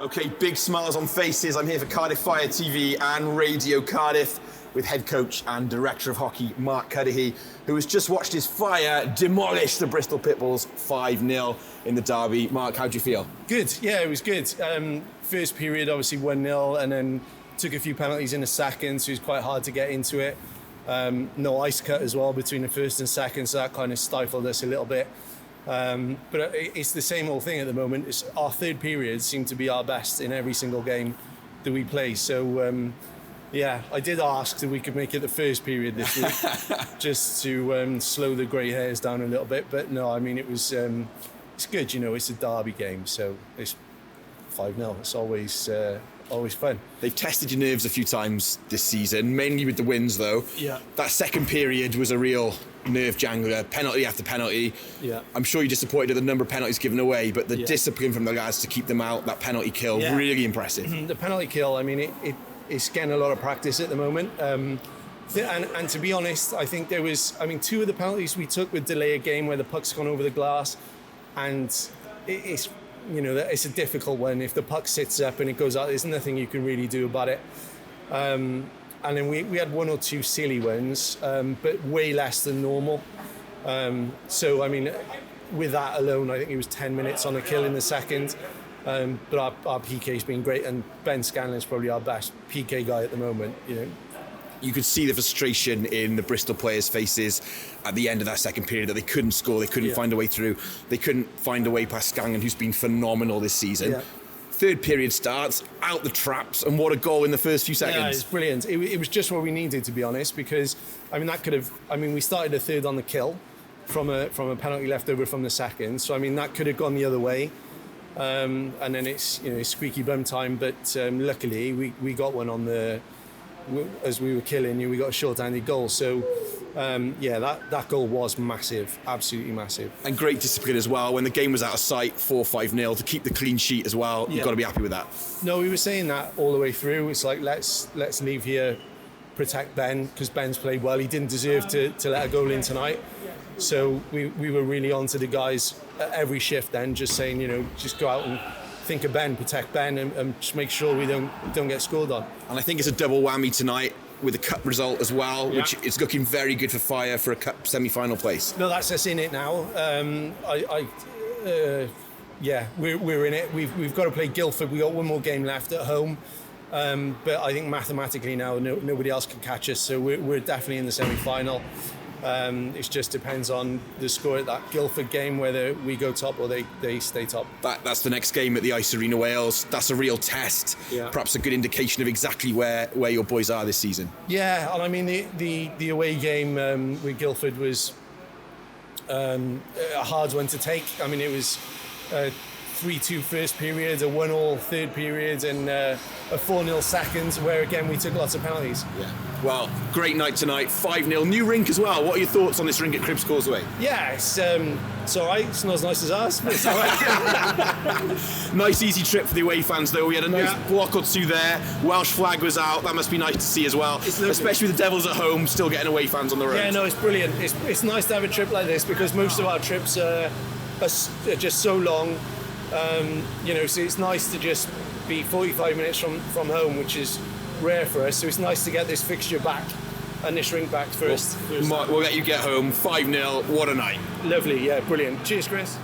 Okay, big smiles on faces. I'm here for Cardiff Fire TV and Radio Cardiff with head coach and director of hockey Mark Cuddihy, who has just watched his Fire demolish the Bristol Pitbulls 5-0 in the derby. Mark, how do you feel? Good, yeah, it was good. First period, obviously 1-0, and then took a few penalties in the second, so it was quite hard to get into it. No ice cut as well between the first and second, so that kind of stifled us a little bit. But it's the same old thing at the moment. Our third periods seem to be our best in every single game that we play. So, yeah, I did ask that we could make it the first period this week, just to slow the grey hairs down a little bit. But no, I mean, it's good, you know, it's a derby game, so it's 5-0. It's always fun. They've tested your nerves a few times this season, mainly with the wins though. Yeah. That second period was a real nerve jangler, penalty after penalty. Yeah. I'm sure you're disappointed at the number of penalties given away, but the discipline from the lads to keep them out, that penalty kill, really impressive. The penalty kill, I mean, it's getting a lot of practice at the moment. And to be honest, I think there was, two of the penalties we took would delay a game where the puck's gone over the glass, and it's, you know, it's a difficult one. If the puck sits up and it goes out, there's nothing you can really do about it. And then we had one or two silly ones, but way less than normal. So, I mean, with that alone, I think it was 10 minutes on a kill in the second. But our PK's been great, and Ben Scanlon's probably our best PK guy at the moment, you know. You could see the frustration in the Bristol players' faces at the end of that second period, that they couldn't score, they couldn't find a way through, they couldn't find a way past Scanlon, who's been phenomenal this season. Yeah. Third period starts, out the traps, and what a goal in the first few seconds. Yeah, it's brilliant. It was just what we needed, to be honest, because, that could have, we started a third on the kill from a penalty left over from the second, so, that could have gone the other way. And then it's, squeaky bum time, but luckily we got one on as we were killing, we got a short-handed goal. So, that goal was massive, absolutely massive. And great discipline as well. When the game was out of sight, 4-5-0, to keep the clean sheet as well, you've got to be happy with that. No, we were saying that all the way through. It's like, let's leave here, protect Ben, because Ben's played well. He didn't deserve to let a goal in tonight. So we were really on to the guys at every shift then, just saying, just go out and think of Ben, protect Ben, and just make sure we don't get scored on. And I think it's a double whammy tonight with a cup result as well, which is looking very good for Fire for a cup semi-final place. No, that's us in it now. We're in it. We've got to play Guildford. We've got one more game left at home. But I think mathematically now nobody else can catch us, so we're definitely in the semi-final. It just depends on the score at that Guildford game, whether we go top or they stay top. That's the next game at the Ice Arena, Wales. That's a real test. Yeah. Perhaps a good indication of exactly where your boys are this season. Yeah, and the away game with Guildford was a hard one to take. It was 3-2 first period, a 1-1 third period, and a 4-0 second, where again we took lots of penalties. Yeah. Well, great night tonight, 5-0, new rink as well. What are your thoughts on this rink at Cribbs Causeway? Yeah, it's all right. It's not as nice as ours, but it's all right. Nice, easy trip for the away fans, though. We had a nice block or two there. Welsh flag was out. That must be nice to see as well, especially with the Devils at home, still getting away fans on the road. Yeah, no, it's brilliant. It's nice to have a trip like this, because most of our trips are just so long. So it's nice to just be 45 minutes from home, which is rare for us. So it's nice to get this fixture back and this rink back first. We'll let you get home. 5-0. What a night. Lovely. Yeah, brilliant. Cheers, Chris.